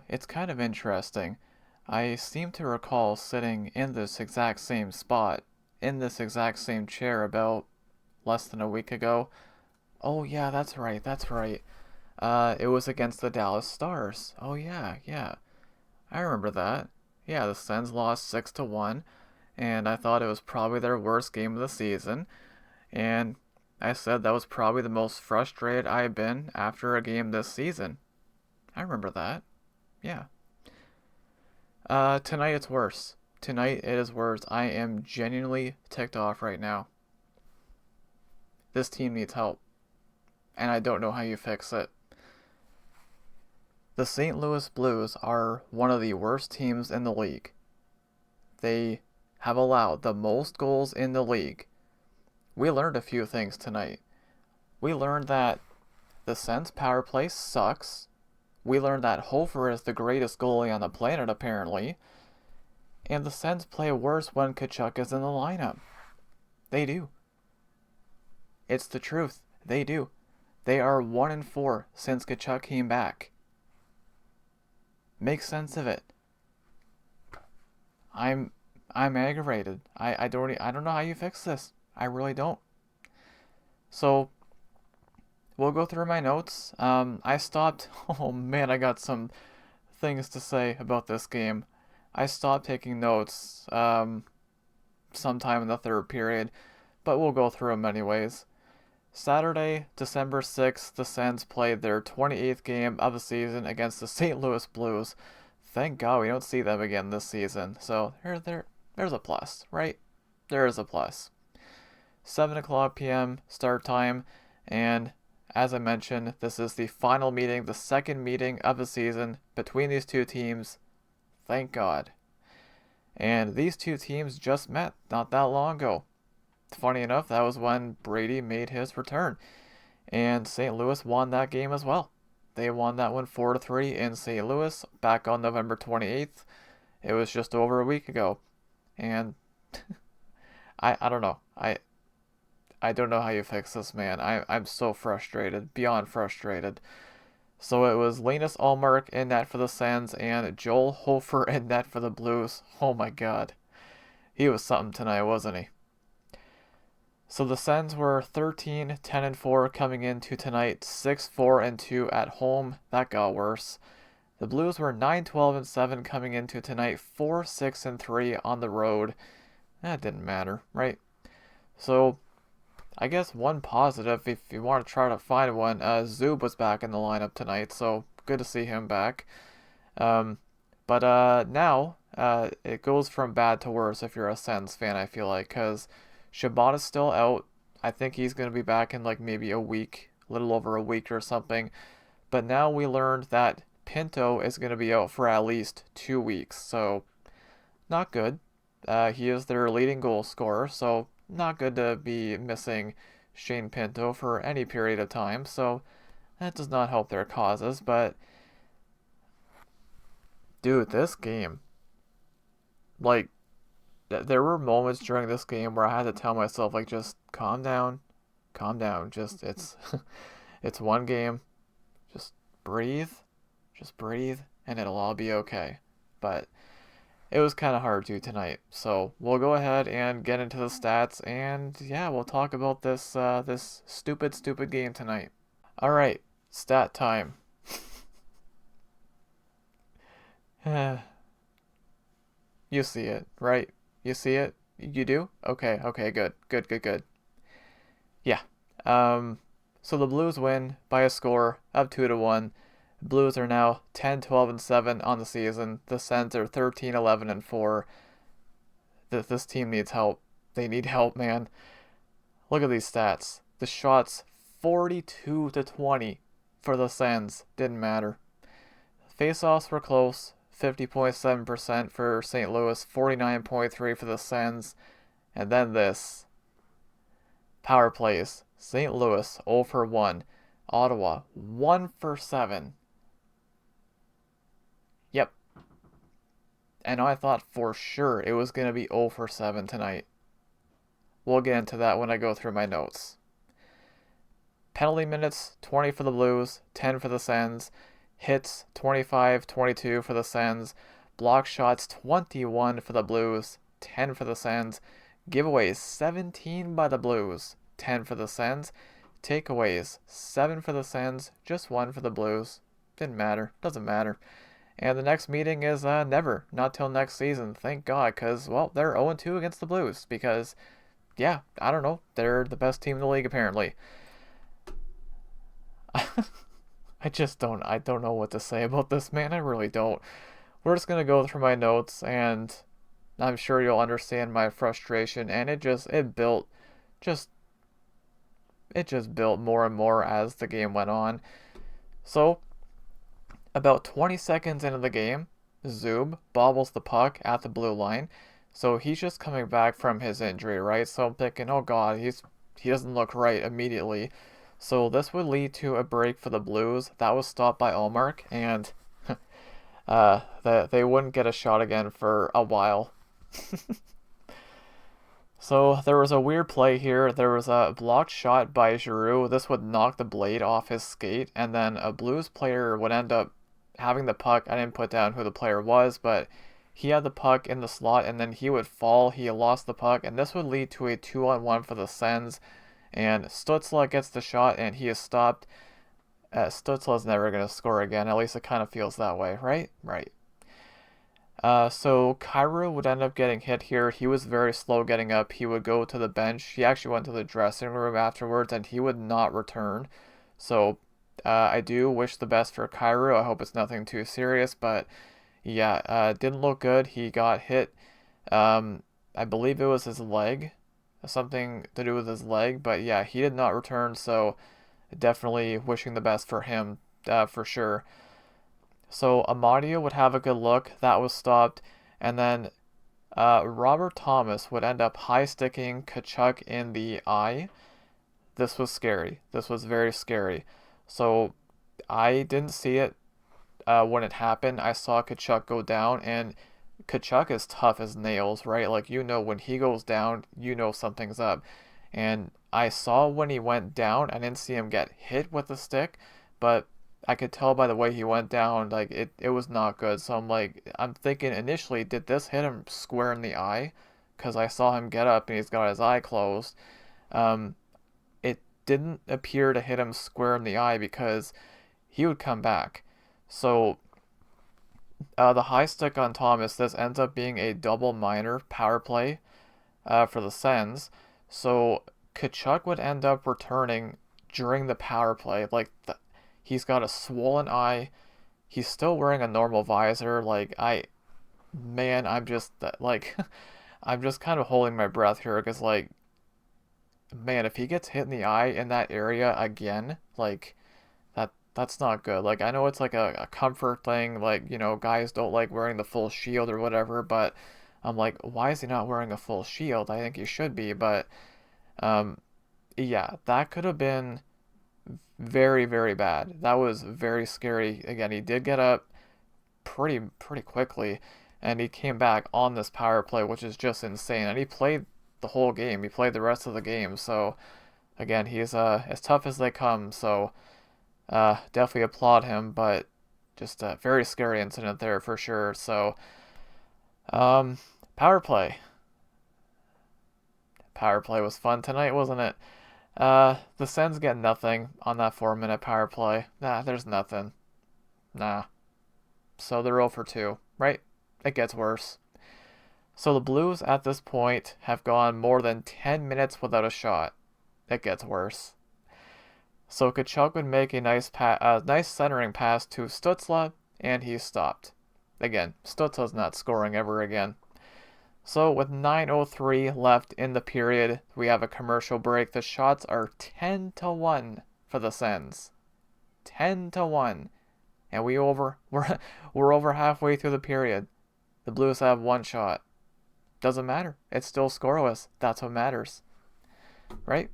It's kind of interesting. I seem to recall sitting in this exact same spot, in this exact same chair about less than a week ago. Oh, yeah, that's right, that's right. It was against the Dallas Stars. Oh, yeah, yeah. I remember that. Yeah, the Sens lost 6-1, and I thought it was probably their worst game of the season. And I said that was probably the most frustrated I've been after a game this season. I remember that. Yeah. Tonight it's worse. Tonight it is worse. I am genuinely ticked off right now. This team needs help, and I don't know how you fix it. The St. Louis Blues are one of the worst teams in the league. They have allowed the most goals in the league. We learned a few things tonight. We learned that the Sens power play sucks. We learned that Hofer is the greatest goalie on the planet, apparently. And the Sens play worse when Tkachuk is in the lineup. They do. It's the truth. They do. They are 1-4 since Tkachuk came back. Make sense of it. I'm aggravated. I don't know how you fix this. I really don't. So we'll go through my notes. I stopped. Oh man, I got some things to say about this game. I stopped taking notes sometime in the third period, but we'll go through them anyways. Saturday, December 6th, the Sens played their 28th game of the season against the St. Louis Blues. Thank God we don't see them again this season. So there's a plus, right? There is a plus. 7 o'clock p.m. start time, and as I mentioned, this is the final meeting, the second meeting of the season between these two teams. Thank God. And these two teams just met not that long ago. Funny enough, that was when Brady made his return. And St. Louis won that game as well. They won that one 4-3 in St. Louis back on November 28th. It was just over a week ago. And I don't know. I don't know how you fix this, man. I'm so frustrated, beyond frustrated. So it was Linus Ullmark in net for the Sens and Joel Hofer in net for the Blues. Oh my God. He was something tonight, wasn't he? So the Sens were 13-10-4 coming into tonight, 6-4-2 at home. That got worse. The Blues were 9-12-7 coming into tonight, 4-6-3 on the road. That didn't matter, right? So I guess one positive, if you want to try to find one, Zub was back in the lineup tonight, so good to see him back. But now it goes from bad to worse if you're a Sens fan, I feel like, because Shabbat is still out. I think he's going to be back in like maybe a week, a little over a week or something. But now we learned that Pinto is going to be out for at least 2 weeks, so not good. He is their leading goal scorer, so not good to be missing Shane Pinto for any period of time, so that does not help their causes. But dude, this game, like, there were moments during this game where I had to tell myself, like, just calm down, calm down. Just it's it's one game. Just breathe, and it'll all be okay. But it was kind of hard to tonight. So we'll go ahead and get into the stats, and yeah, we'll talk about this stupid game tonight. All right, stat time. You see it, right? You see it? You do? Okay, okay, good. Yeah. So the Blues win by a score of 2-1. Blues are now 10-12-7 on the season. The Sens are 13-11-4. This team needs help. They need help, man. Look at these stats. The shots 42-20 for the Sens. Didn't matter. Faceoffs were close. 50.7% for St. Louis, 49.3% for the Sens. And then this. Power plays. St. Louis 0 for 1. Ottawa 1 for 7. Yep. And I thought for sure it was going to be 0 for 7 tonight. We'll get into that when I go through my notes. Penalty minutes, 20 for the Blues, 10 for the Sens. Hits 25-22 for the Sens. Block shots 21 for the Blues, 10 for the Sens. Giveaways 17 by the Blues, 10 for the Sens. Takeaways 7 for the Sens, just 1 for the Blues. Didn't matter, doesn't matter. And the next meeting is never, not till next season. Thank God, because, well, they're 0-2 against the Blues because, yeah, I don't know, they're the best team in the league apparently. I don't know what to say about this, man. I really don't. We're just gonna go through my notes, and I'm sure you'll understand my frustration. And just it just built more and more as the game went on. So about 20 seconds into the game, Zub bobbles the puck at the blue line. So he's just coming back from his injury, right? So I'm thinking, oh God, he doesn't look right immediately. So this would lead to a break for the Blues. That was stopped by Allmark, and they wouldn't get a shot again for a while. So there was a weird play here. There was a blocked shot by Giroux. This would knock the blade off his skate, and then a Blues player would end up having the puck. I didn't put down who the player was, but he had the puck in the slot, and then he would fall. He lost the puck, and this would lead to a 2-on-1 for the Sens. And Stützle gets the shot, and he is stopped. Stützle's never going to score again. At least it kind of feels that way, right? Right. So Kyrou would end up getting hit here. He was very slow getting up. He would go to the bench. He actually went to the dressing room afterwards, and he would not return. So I do wish the best for Kyrou. I hope it's nothing too serious, but yeah, didn't look good. He got hit. I believe it was his leg, something to do with his leg, but yeah, he did not return. So definitely wishing the best for him, for sure. So Amadio would have a good look. That was stopped. And then Robert Thomas would end up high-sticking Tkachuk in the eye. This was scary. This was very scary. So I didn't see it when it happened. I saw Tkachuk go down, and Tkachuk is tough as nails, right? Like, when he goes down, something's up. And I saw when he went down, I didn't see him get hit with the stick, but I could tell by the way he went down, like it was not good. So I'm thinking initially, did this hit him square in the eye? Because I saw him get up and he's got his eye closed. It didn't appear to hit him square in the eye because he would come back. So the high stick on Thomas, this ends up being a double minor power play for the Sens. So Tkachuk would end up returning during the power play. He's got a swollen eye. He's still wearing a normal visor. I'm just I'm just kind of holding my breath here because man, if he gets hit in the eye in that area again, that's not good. I know it's a comfort thing. Guys don't like wearing the full shield or whatever, but I'm like, why is he not wearing a full shield? I think he should be, but yeah, that could have been very, very bad. That was very scary. Again, he did get up pretty quickly, and he came back on this power play, which is just insane. And he played the whole game. He played the rest of the game. So again, he's as tough as they come. So definitely applaud him, but just a very scary incident there for sure. So power play. Power play was fun tonight, wasn't it? The Sens get nothing on that 4-minute power play. Nah, there's nothing. Nah. So they're 0 for 2, right? It gets worse. So the Blues at this point have gone more than 10 minutes without a shot. It gets worse. So Tkachuk would make a nice centering pass to Stützle, and he's stopped. Again, Stützle's not scoring ever again. So with 9:03 left in the period, we have a commercial break. The shots are 10-1 for the Sens. 10-1. And we're over halfway through the period. The Blues have one shot. Doesn't matter. It's still scoreless. That's what matters. Right?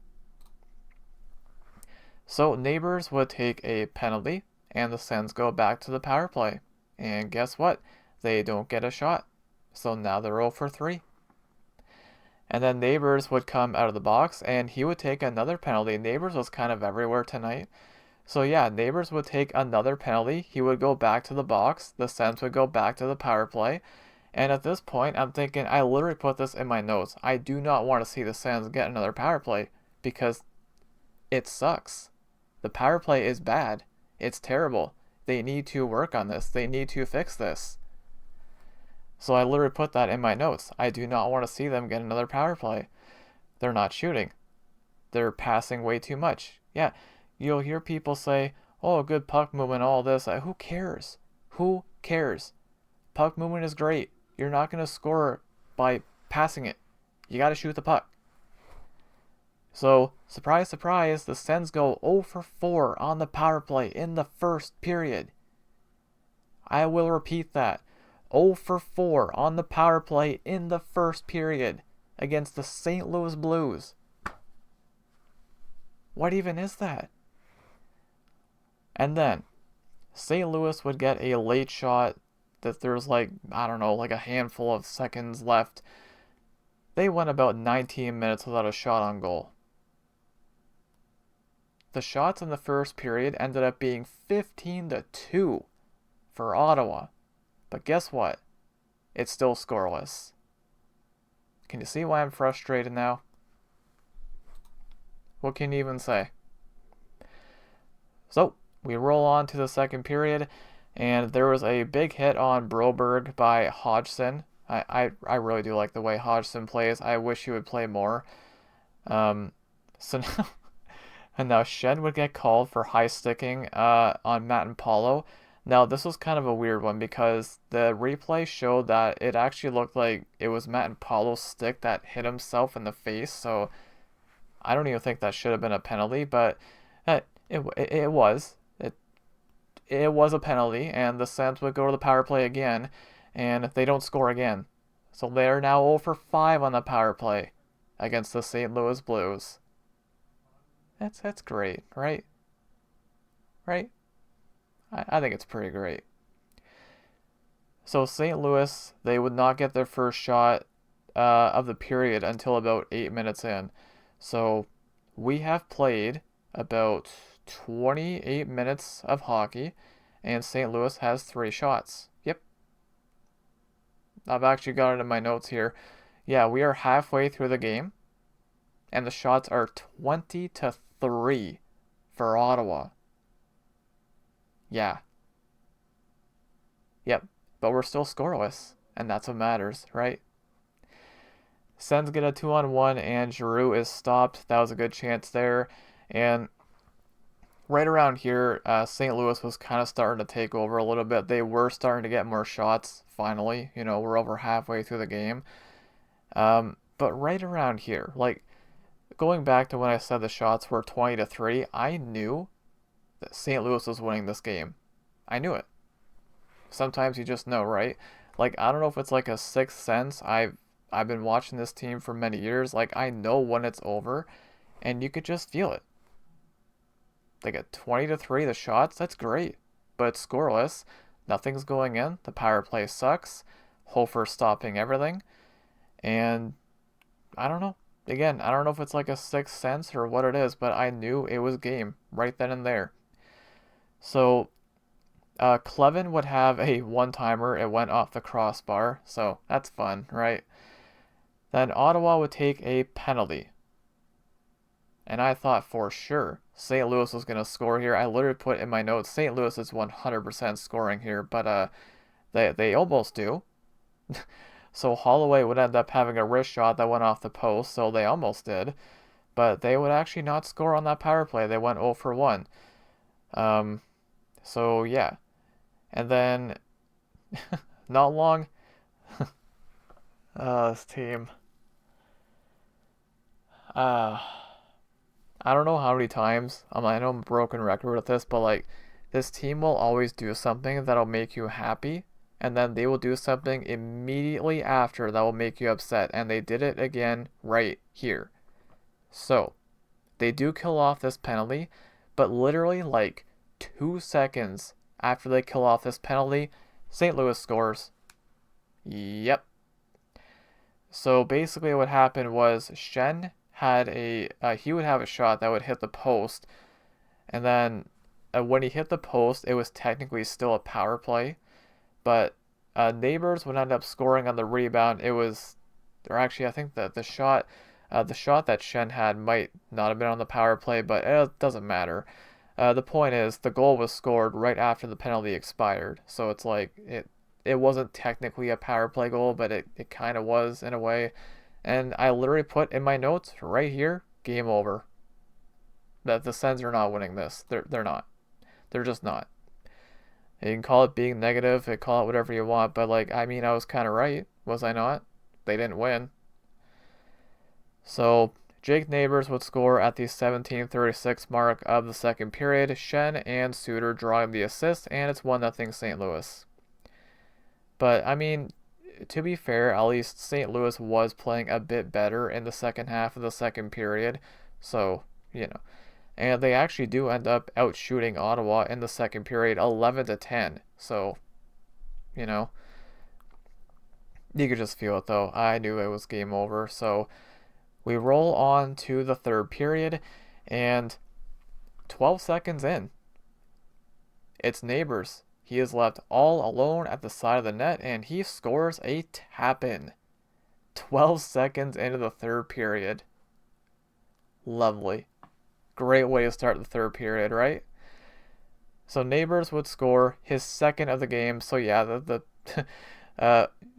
So Neighbors would take a penalty, and the Sens go back to the power play. And guess what? They don't get a shot. So now they're 0 for 3. And then Neighbors would come out of the box, and he would take another penalty. Neighbors was kind of everywhere tonight. So yeah, Neighbors would take another penalty. He would go back to the box. The Sens would go back to the power play. And at this point, I'm thinking, I literally put this in my notes. I do not want to see the Sens get another power play because it sucks. The power play is bad. It's terrible. They need to work on this. They need to fix this. So I literally put that in my notes. I do not want to see them get another power play. They're not shooting. They're passing way too much. Yeah, you'll hear people say, oh, good puck movement, all this. Who cares? Who cares? Puck movement is great. You're not going to score by passing it. You got to shoot the puck. So, surprise, surprise, the Sens go 0 for 4 on the power play in the first period. I will repeat that. 0 for 4 on the power play in the first period against the St. Louis Blues. What even is that? And then, St. Louis would get a late shot that there's like, I don't know, like a handful of seconds left. They went about 19 minutes without a shot on goal. The shots in the first period ended up being 15-2 for Ottawa. But guess what? It's still scoreless. Can you see why I'm frustrated now? What can you even say? So, we roll on to the second period, and there was a big hit on Broberg by Hodgson. I really do like the way Hodgson plays. I wish he would play more. So now, and now Shen would get called for high sticking on Matt and Paulo. Now, this was kind of a weird one because the replay showed that it actually looked like it was Matt and Paulo's stick that hit himself in the face. So I don't even think that should have been a penalty, but it was. It was a penalty, and the Sens would go to the power play again, and they don't score again. So they're now 0 for 5 on the power play against the St. Louis Blues. That's great, right? Right? I think it's pretty great. So St. Louis, they would not get their first shot of the period until about 8 minutes in. So we have played about 28 minutes of hockey, and St. Louis has 3 shots. Yep. I've actually got it in my notes here. Yeah, we are halfway through the game, and the shots are 20-3 for Ottawa. Yeah. Yep. But we're still scoreless, and that's what matters, right? Sens get a 2-on-1, and Giroux is stopped. That was a good chance there. And right around here, St. Louis was kind of starting to take over a little bit. They were starting to get more shots, finally. You know, we're over halfway through the game. But right around here, like, going back to when I said the shots were 20-3, I knew that St. Louis was winning this game. I knew it. Sometimes you just know, right? Like, I don't know if it's like a sixth sense. I've been watching this team for many years. Like, I know when it's over, and you could just feel it. They get 20-3, the shots, that's great. But it's scoreless. Nothing's going in. The power play sucks. Hofer stopping everything. And I don't know. Again, I don't know if it's like a sixth sense or what it is, but I knew it was game right then and there. So, Clevin would have a one-timer. It went off the crossbar, so that's fun, right? Then Ottawa would take a penalty. And I thought for sure St. Louis was going to score here. I literally put in my notes, St. Louis is 100% scoring here, but they almost do. So Holloway would end up having a wrist shot that went off the post, so they almost did. But they would actually not score on that power play. They went 0 for 1. So yeah. And then, not long, this team. I don't know how many times, I know I'm a broken record with this, but like, this team will always do something that'll make you happy, and then they will do something immediately after that will make you upset, and they did it again right here. So, they do kill off this penalty, but literally like 2 seconds after they kill off this penalty, St. Louis scores. Yep. So basically what happened was Shen had he would have a shot that would hit the post, and then when he hit the post, it was technically still a power play, but Neighbors would end up scoring on the rebound. It was, or actually, I think that the shot that Shen had might not have been on the power play, but it doesn't matter. The point is, the goal was scored right after the penalty expired, so it's like it wasn't technically a power play goal, but it kind of was in a way. And I literally put in my notes right here, game over. That the Sens are not winning this. They're not. They're just not. You can call it being negative, you call it whatever you want, but like I mean I was kind of right, was I not? They didn't win. So Jake Neighbors would score at the 17:36 mark of the second period. Shen and Suter drawing the assist, and it's 1-0 St. Louis. But I mean, to be fair, at least St. Louis was playing a bit better in the second half of the second period. So, you know. And they actually do end up outshooting Ottawa in the second period 11-10. So, you know, you could just feel it though. I knew it was game over. So we roll on to the third period, and 12 seconds in, it's Neighbors. He is left all alone at the side of the net, and he scores a tap-in. 12 seconds into the third period. Lovely. Great way to start the third period, right? So Neighbors would score his second of the game. So yeah,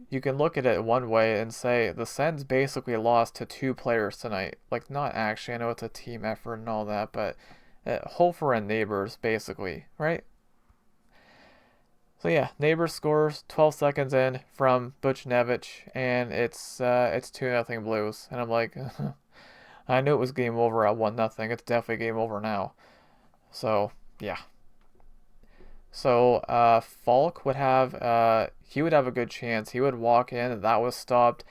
you can look at it one way and say the Sens basically lost to two players tonight. Like, not actually, I know it's a team effort and all that, but Hofer and Neighbors basically, right? So yeah, Neighbors scores 12 seconds in from Buchnevich, and it's 2-0 Blues. And I'm like, I knew it was game over at 1-0. It's definitely game over now. So yeah. So Falk would have he would have a good chance. He would walk in, that was stopped,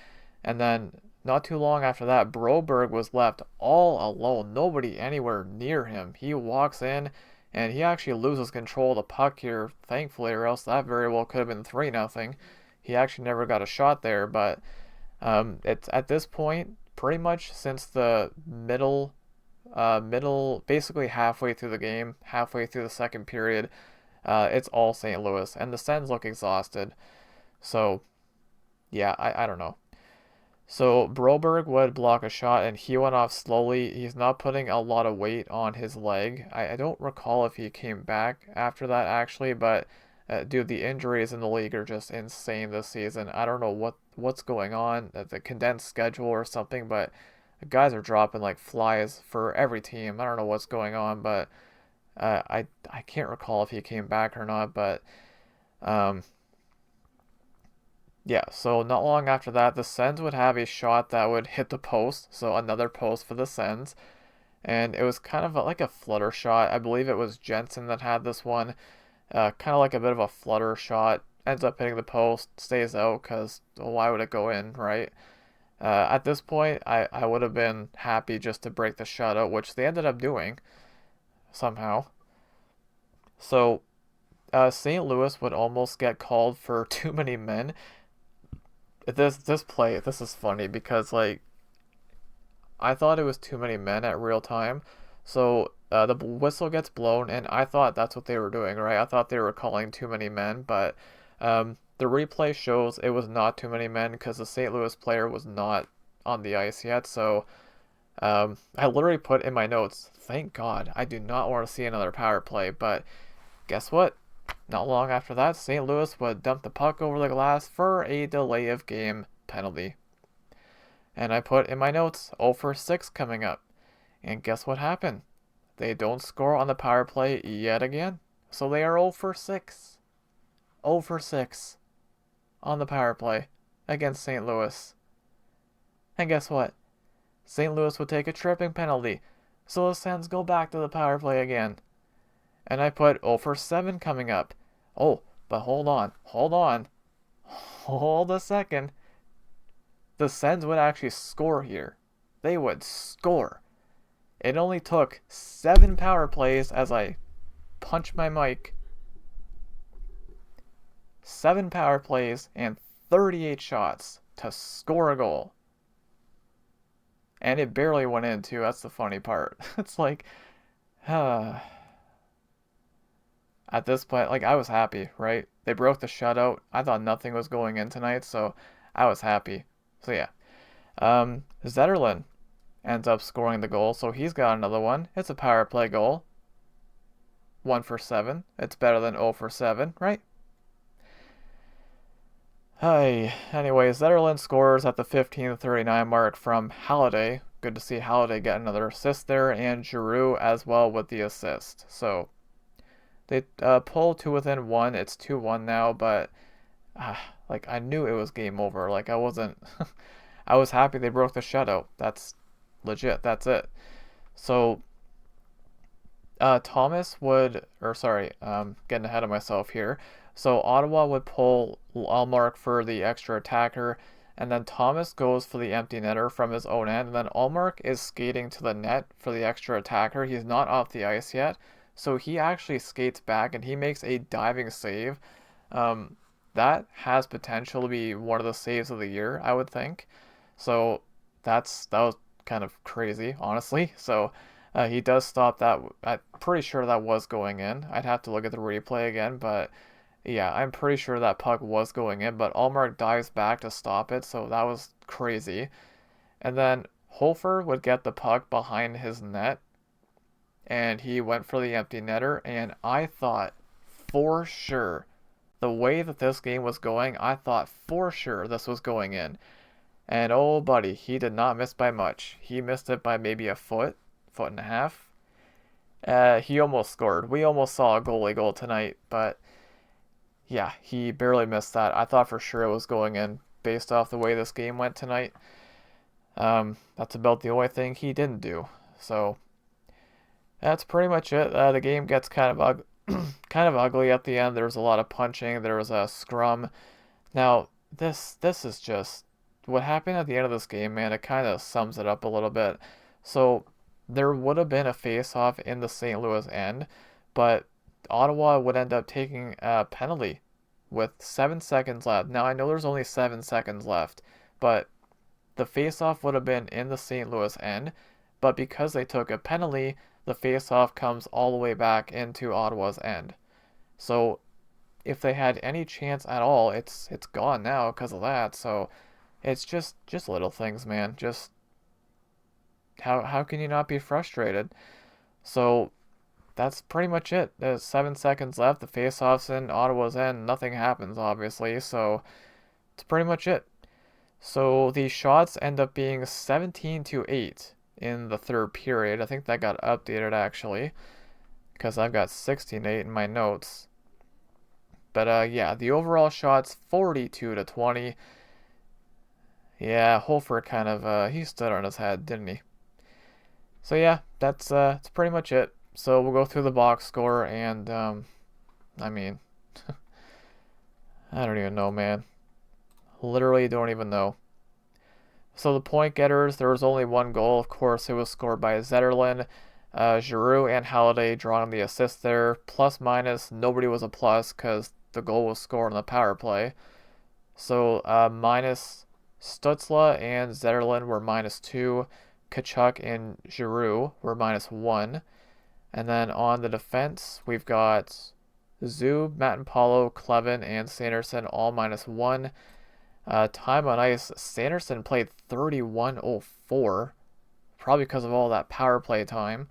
and then not too long after that, Broberg was left all alone. Nobody anywhere near him. He walks in, and he actually loses control of the puck here, thankfully, or else that very well could have been 3-0. He actually never got a shot there, but it's at this point, pretty much since the middle, basically halfway through the game, halfway through the second period, it's all St. Louis, and the Sens look exhausted. So, yeah, I don't know. So Broberg would block a shot, and he went off slowly. He's not putting a lot of weight on his leg. I don't recall if he came back after that, actually, but dude, the injuries in the league are just insane this season. I don't know what's going on, the condensed schedule or something, but the guys are dropping like flies for every team. I don't know what's going on, but I can't recall if he came back or not, but um, yeah, so not long after that, the Sens would have a shot that would hit the post, so another post for the Sens, and it was kind of like a flutter shot. I believe it was Jensen that had this one, kind of like a bit of a flutter shot, ends up hitting the post, stays out, because why would it go in, right? At this point, I would have been happy just to break the shutout, which they ended up doing, somehow. So, St. Louis would almost get called for too many men. This is funny because like I thought it was too many men at real time. So the whistle gets blown, and I thought that's what they were doing, right? I thought they were calling too many men, but the replay shows it was not too many men because the St. Louis player was not on the ice yet. So I literally put in my notes, thank God, I do not want to see another power play. But guess what? Not long after that, St. Louis would dump the puck over the glass for a delay of game penalty. And I put in my notes 0 for 6 coming up. And guess what happened? They don't score on the power play yet again. So they are 0 for 6. 0 for 6 on the power play against St. Louis. And guess what? St. Louis would take a tripping penalty. So the Sens go back to the power play again. And I put 0 for 7 coming up. Oh, but hold on. Hold a second. The Sens would actually score here. They would score. It only took 7 power plays as I punch my mic. 7 power plays and 38 shots to score a goal. And it barely went in too. That's the funny part. It's like, at this point, like, I was happy, right? They broke the shutout. I thought nothing was going in tonight, so I was happy. So yeah. Zetterlund ends up scoring the goal, so he's got another one. It's a power play goal. 1 for 7. It's better than 0 for 7, right? Hi. Anyways, Zetterlund scores at the 15:39 mark from Halliday. Good to see Halliday get another assist there, and Giroux as well with the assist. So they pull to within one. It's 2-1 now, but like I knew it was game over. Like I wasn't. I was happy they broke the shutout. That's legit. That's it. So Thomas would, or sorry, getting ahead of myself here. So Ottawa would pull Allmark for the extra attacker, and then Thomas goes for the empty netter from his own end, and then Allmark is skating to the net for the extra attacker. He's not off the ice yet, so he actually skates back and he makes a diving save. Um, that has potential to be one of the saves of the year, I would think. So that was kind of crazy, honestly. So he does stop that. I'm pretty sure that was going in. I'd have to look at the replay again, but yeah, I'm pretty sure that puck was going in. But Allmark dives back to stop it, so that was crazy. And then Hofer would get the puck behind his net, and he went for the empty netter. And I thought for sure, the way that this game was going, I thought for sure this was going in. And oh, buddy, he did not miss by much. He missed it by maybe a foot, foot and a half. He almost scored. We almost saw a goalie goal tonight, but yeah, he barely missed that. I thought for sure it was going in based off the way this game went tonight. That's about the only thing he didn't do. So that's pretty much it. The game gets kind of kind of ugly at the end. There was a lot of punching. There was a scrum. Now this is just what happened at the end of this game, man. It kind of sums it up a little bit. So there would have been a face-off in the St. Louis end, but Ottawa would end up taking a penalty with 7 seconds left. Now I know there's only 7 seconds left, but the face-off would have been in the St. Louis end, but because they took a penalty, the face-off comes all the way back into Ottawa's end. So if they had any chance at all, it's gone now because of that. So it's just little things, man. Just how can you not be frustrated? So that's pretty much it. There's 7 seconds left. The face-off's in Ottawa's end. Nothing happens, obviously. So it's pretty much it. So the shots end up being 17-8 in the third period. I think that got updated actually, because I've got 16-8 in my notes. But yeah, the overall shots 42-20. Yeah, Holford kind of he stood on his head, didn't he? So yeah, that's pretty much it. So we'll go through the box score, and I mean, I don't even know, man. Literally don't even know. So the point getters, there was only one goal. Of course, it was scored by Zetterlund. Giroux and Halliday drawing the assist there. Plus minus, nobody was a plus because the goal was scored on the power play. So minus Stutzla and Zetterlund were -2. Kachuk and Giroux were -1. And then on the defense, we've got Zub, Matt Clevin, and Sanderson all -1. Time on ice, Sanderson played 31:04, probably because of all that power play time.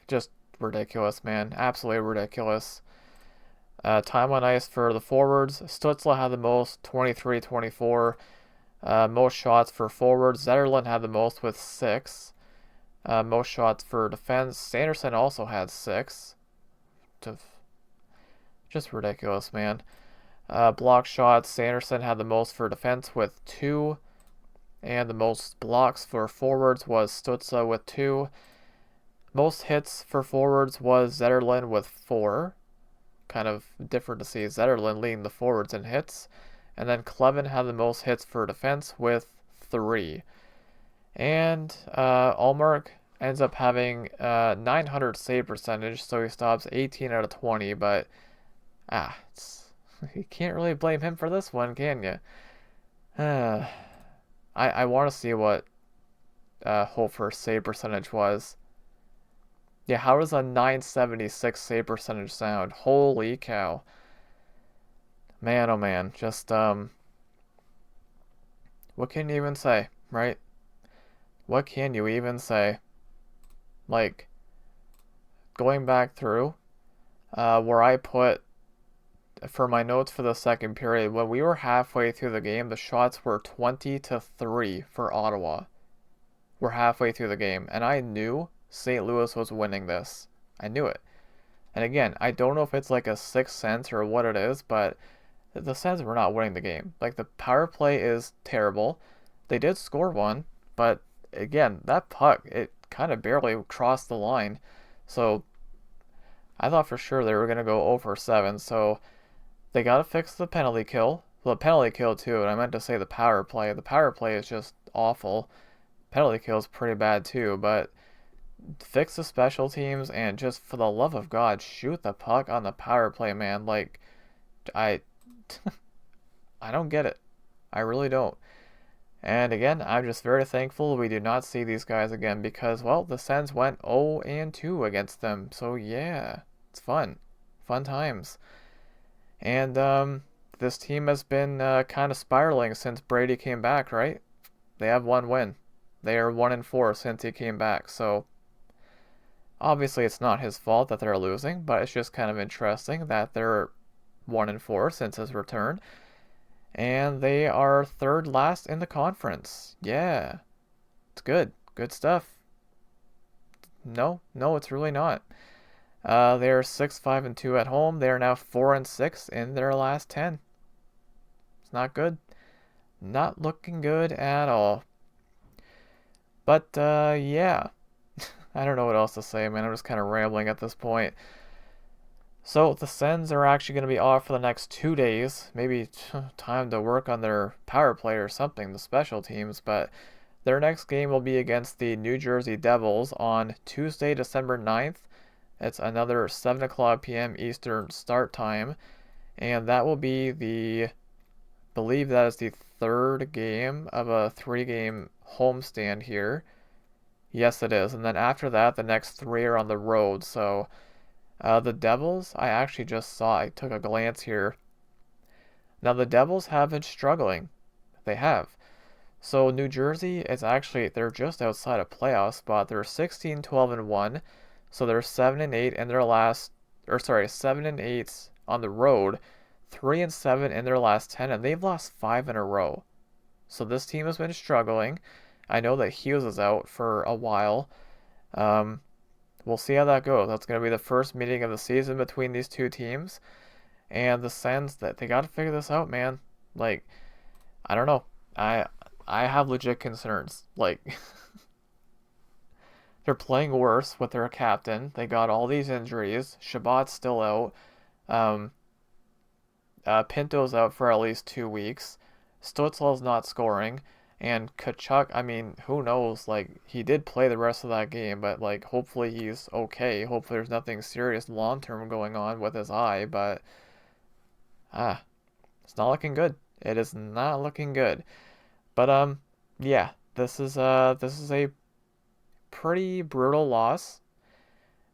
Just ridiculous, man. Absolutely ridiculous. Time on ice for the forwards, Stutzla had the most, 23-24. Most shots for forwards, Zetterlund had the most with 6. Most shots for defense, Sanderson also had 6. Just ridiculous, man. Block shots, Sanderson had the most for defense with 2. And the most blocks for forwards was Stützle with 2. Most hits for forwards was Zetterlund with 4. Kind of different to see Zetterlund leading the forwards in hits. And then Clevin had the most hits for defense with 3. And Allmark ends up having 900 save percentage, so he stops 18 out of 20. But you can't really blame him for this one, can you? I want to see what Hofer's save percentage was. Yeah, how does a 976 save percentage sound? Holy cow. Man, oh man. Just, what can you even say, right? What can you even say? Like, going back through, where I put for my notes for the second period, when we were halfway through the game, the shots were 20-3 for Ottawa. We're halfway through the game, and I knew St. Louis was winning this. I knew it. And again, I don't know if it's like a sixth sense or what it is, but the Sens were not winning the game. Like, the power play is terrible. They did score one, but again, that puck, it kind of barely crossed the line. So I thought for sure they were going to go 0 for 7. So they got to fix the penalty kill. Well, the penalty kill too, and I meant to say the power play. The power play is just awful. Penalty kill is pretty bad too, but fix the special teams and just for the love of God, shoot the puck on the power play, man. Like, I I don't get it. I really don't. And again, I'm just very thankful we do not see these guys again because, well, the Sens went 0-2 against them. So yeah, it's fun. Fun times. And this team has been kind of spiraling since Brady came back, right? They have one win. They are 1-4 since he came back. So obviously it's not his fault that they're losing, but it's just kind of interesting that they're 1-4 since his return. And they are third last in the conference. Yeah. It's good. Good stuff. No, it's really not. They're 6-5-2 at home. They are now 4-6 in their last 10. It's not good. Not looking good at all. But, yeah. I don't know what else to say, man. I'm just kind of rambling at this point. So the Sens are actually going to be off for the next 2 days. Maybe time to work on their power play or something, the special teams. But their next game will be against the New Jersey Devils on Tuesday, December 9th. It's another 7 o'clock p.m. Eastern start time. And that will be I believe that is the third game of a 3-game homestand here. Yes, it is. And then after that, the next 3 are on the road. So the Devils, I actually just saw, I took a glance here. Now, the Devils have been struggling. They have. So, New Jersey is actually, they're just outside a playoff spot. They're 16-12-1. So, they're 7-8 in their last, 7-8 on the road, 3-7 in their last 10, and they've lost 5 in a row. So, this team has been struggling. I know that Hughes is out for a while. We'll see how that goes. That's going to be the first meeting of the season between these two teams. And the Sens, that they got to figure this out, man. Like, I don't know. I have legit concerns. Like, they're playing worse with their captain. They got all these injuries. Shabbat's still out. Pinto's out for at least 2 weeks. Stutzla's not scoring. And Kachuk, I mean, who knows? Like, he did play the rest of that game, but, like, hopefully he's okay. Hopefully there's nothing serious long-term going on with his eye, but, it's not looking good. It is not looking good. But, yeah, this is a pretty brutal loss.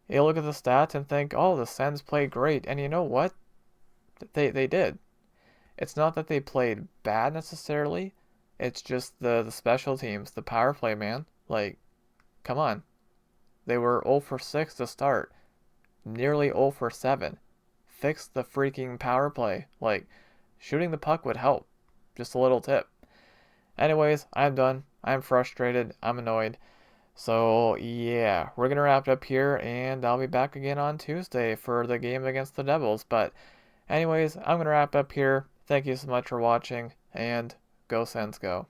You look at the stats and think, oh, the Sens played great. And you know what? They did. It's not that they played bad necessarily. It's just the special teams, the power play, man. Like, come on. They were 0 for 6 to start. Nearly 0 for 7. Fix the freaking power play. Like, shooting the puck would help. Just a little tip. Anyways, I'm done. I'm frustrated. I'm annoyed. So, yeah, we're going to wrap it up here, and I'll be back again on Tuesday for the game against the Devils. But, anyways, I'm going to wrap up here. Thank you so much for watching, and go Sens go.